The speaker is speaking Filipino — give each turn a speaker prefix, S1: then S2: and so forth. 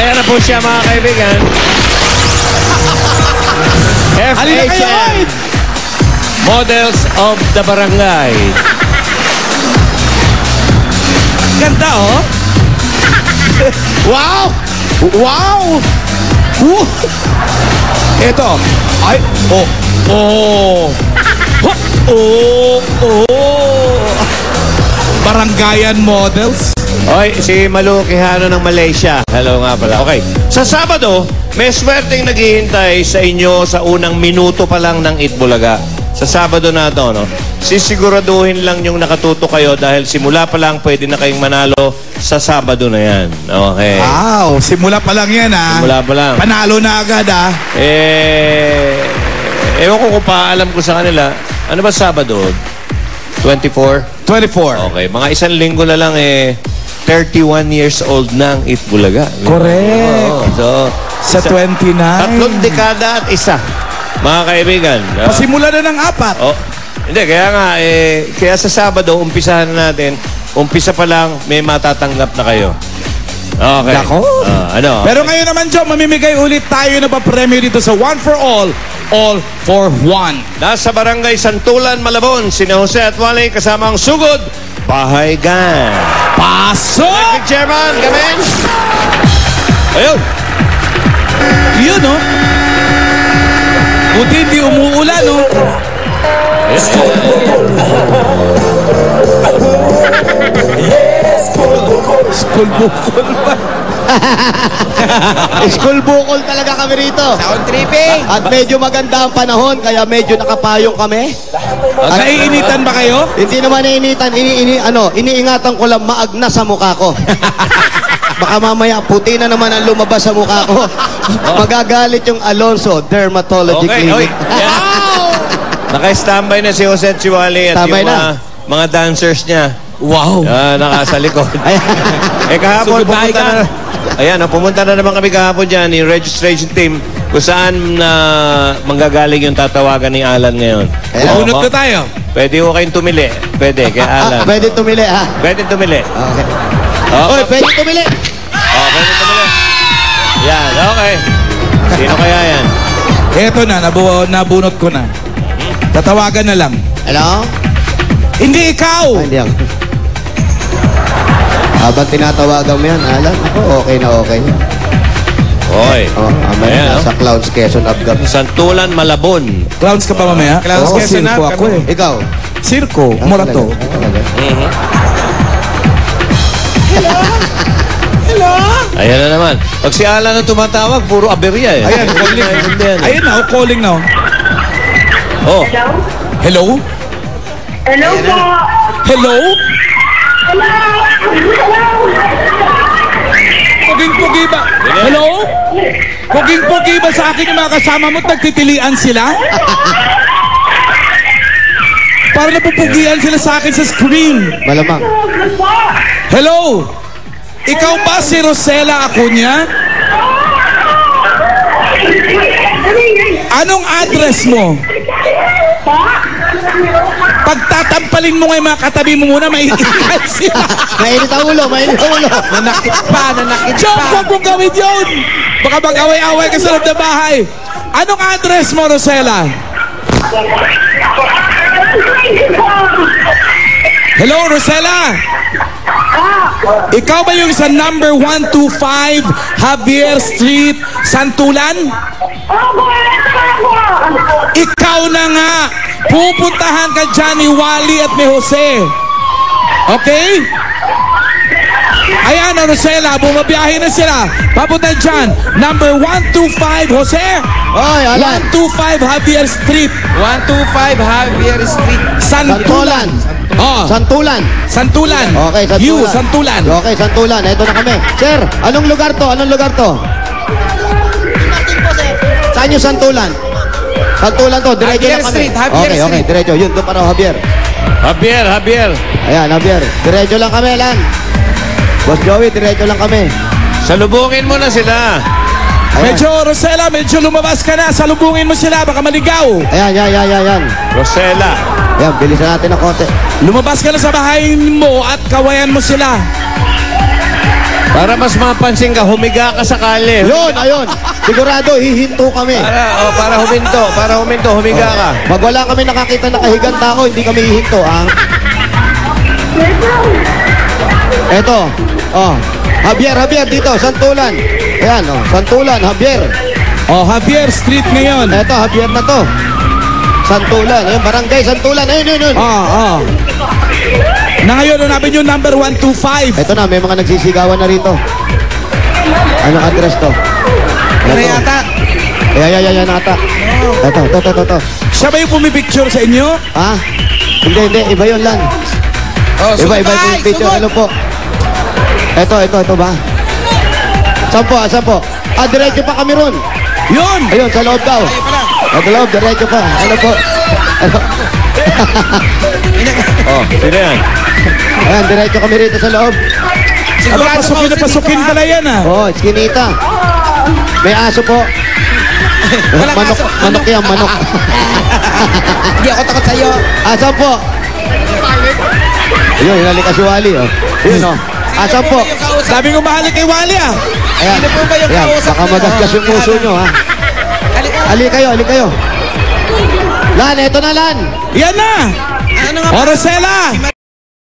S1: Ayan na po siya, mga kaibigan. FHM. Models of the Barangay.
S2: Ganda, oh. Wow! Wow! Ito. Ay, oh. Oh. Oh. Oh. Barangayan models.
S1: Oy, si Malu Quijano ng Malaysia. Hello nga pala. Okay. Sa Sabado, may swerteng naghihintay sa inyo sa unang minuto pa lang ng Itbulaga. Sa Sabado na ito, no? Sisiguraduhin lang yung nakatuto kayo dahil simula pa lang pwede na kayong manalo sa Sabado na yan. Okay.
S2: Wow, simula pa lang yan, ha?
S1: Simula pa lang.
S2: Panalo na agad, ha?
S1: Ewan ko kung paalam ko sa kanila. Ano ba Sabado? 24?
S2: 24.
S1: Okay. Mga isang linggo na lang, 31 years old na ang Itbulaga.
S2: Correct.
S1: So,
S2: sa 29.
S1: Tatlong dekada at isa. Mga kaibigan.
S2: Pasimula na ng 4.
S1: Oh, hindi, kaya nga, kaya sa Sabado, umpisahan na natin. Umpisa pa lang, may matatanggap na kayo. Okay.
S2: Dako.
S1: Ano?
S2: Pero ngayon naman, Joe, mamimigay ulit tayo na pa-premyo dito sa One for All for One.
S1: Nasa Barangay Santulan, Malabon, sina Jose at Wally kasama ang Sugod, Bahay Gang.
S2: Pasok!
S1: Electric Chairman, come in. Ayun.
S2: Yun, no? Buti hindi umuulan, no? School bukol ba?
S3: School bukol talaga kami rito.
S2: Sound tripping!
S3: At medyo maganda ang panahon, kaya medyo nakapayong kami.
S2: Naiinitan ba kayo?
S3: Hindi naman naiinitan, iniingatan ko lang maagna sa mukha ko. Baka mamaya puti na naman ang lumabas sa mukha ko. Magagalit yung Alonso Dermatology Clinic.
S1: Naka-standby na si Jose at si Wally at
S3: Standby
S1: yung mga dancers niya.
S2: Wow!
S1: Nasa likod. Kahapon, pumunta na. Ayan, pumunta na naman kami kahapon dyan, yung registration team, kung saan manggagaling yung tatawagan ni Alan ngayon.
S2: Bunot na tayo.
S1: Pwede ko kayong tumili. Pwede, kay Alan.
S3: Pwede tumili, ha?
S1: Pwede tumili.
S3: Okay.
S1: Oh,
S3: Oy, pwede tumili!
S1: pwede tumili. Yan, okay. Sino kaya yan?
S2: Eto na, nabunot ko na. Tatawagan na lang.
S3: Hello?
S2: Hindi ikaw!
S3: Hindi ako. Habang tinatawagan mo yan, Alan, ako, okay na okay.
S1: Hoy.
S3: Mamaya sa Clowns Quezon Abgab.
S1: Santulan, Malabon.
S2: Clowns ka pa mamaya?
S3: Clowns
S2: Quezon
S3: Sirko ako eh. Ikaw?
S2: Sirko, Morato.
S3: Hello?
S1: Ayan na naman. Pag si Alan na tumatawag, puro aberya eh.
S2: Ayan, calling. Ayan na, calling na.
S1: Oh.
S2: Hello?
S4: Hello po.
S2: Hello?
S4: Hello.
S2: Puging-pugi ba? Hello? Puging-pugi ba sa akin yung mga kasama mo at nagtitilian sila? Para napupugian sila sa akin sa screen.
S3: Malamang.
S2: Hello? Ikaw ba si Rosella Acuña? Anong address mo? Pagtatampalin mo ngayon mga katabi mo muna, maiikan sila.
S3: Mainit ang ulo, mainit ang ulo.
S2: Nanakit pa. Joke, huwag mong gawin yun. Baka mag-away-away ka sa loob ng bahay. Anong address mo, Rosella? Hello, Rosella? Ikaw ba yung sa number 125 Javier Street, Santulan? Ikaw na nga. Pupuntahan ka dyan ni Wally at ni Jose. Okay? Ayan, Rosella, bumabiyahe na sila. Papunta dyan. Number 125, Jose.
S3: Oy, Alan.
S2: 125 Javier Street.
S5: 125 Javier Street.
S3: Santulan.
S2: Oh,
S3: Santulan.
S2: Santulan.
S3: Okay, Santulan.
S2: You, Santulan.
S3: Okay, Santulan. Ito na kami. Sir, anong lugar to? Anong lugar to? Saan yung Santulan? Santulan to, diretso
S5: Javier
S3: lang kami.
S5: Street, Javier
S3: Okay,
S5: Street.
S3: diretso. Yun, doon pa raw, Javier.
S1: Javier.
S3: Ayan, Javier. Diretso lang kami, Lan. Boss Joey, diretso lang kami.
S1: Salubungin mo na sila.
S3: Ayan.
S2: Medyo, Rosella, medyo lumabas ka na. Salubungin mo sila, baka maligaw.
S3: Ayan.
S1: Rosella.
S3: Ayan, bilisan natin ng konti.
S2: Lumabas ka na sa bahay mo at kawayan mo sila.
S1: Para mas mapansin ka, humiga ka sa kali.
S3: Yun, ayun. Sigurado, hihinto kami.
S1: Para huminto, humiga ka.
S3: Pag wala kami nakakita na kahigang tao, hindi kami hihinto, ha? Eto, Javier, dito, Santulan. Ayan, Santulan, Javier.
S2: Javier Street ngayon.
S3: Eto, Javier na to. Santulan, ayun, Barangay Santulan, ayun.
S2: Na ngayon, hanapin yung number 125.
S3: Eto na, may mga nagsisigawan na rito. Anong address to?
S5: Ano yata?
S3: Ayan, ata. Eto.
S2: Siya ba yung pumipicture sa inyo?
S3: Ha? Hindi, iba yun lang. Iba yung picture, ano po? Ito ba? Saan po? Diretso pa kami ron.
S2: Yun!
S3: Ayun, sa loob daw. Sa loob, diretso pa. Ano po?
S1: Sino yan?
S3: Ayan, diretso kami rito sa loob.
S2: Aba, pasukin pala yan
S3: Skinita. May aso po. Manok yan, manok.
S5: Hindi ako takot sa'yo.
S3: Asan po? Ayun, hinalik ka si Wally, Yun, Asan po?
S2: Sabi ko mahalik kay Wally,
S3: Ayan,
S5: Sino po ba yung kausap
S3: baka
S5: niyo?
S3: magasgas yung puso nyo, ha? Ali kayo. Lan, eto na, Lan.
S2: Yan na!
S5: Ano nga ba?
S2: Rosella!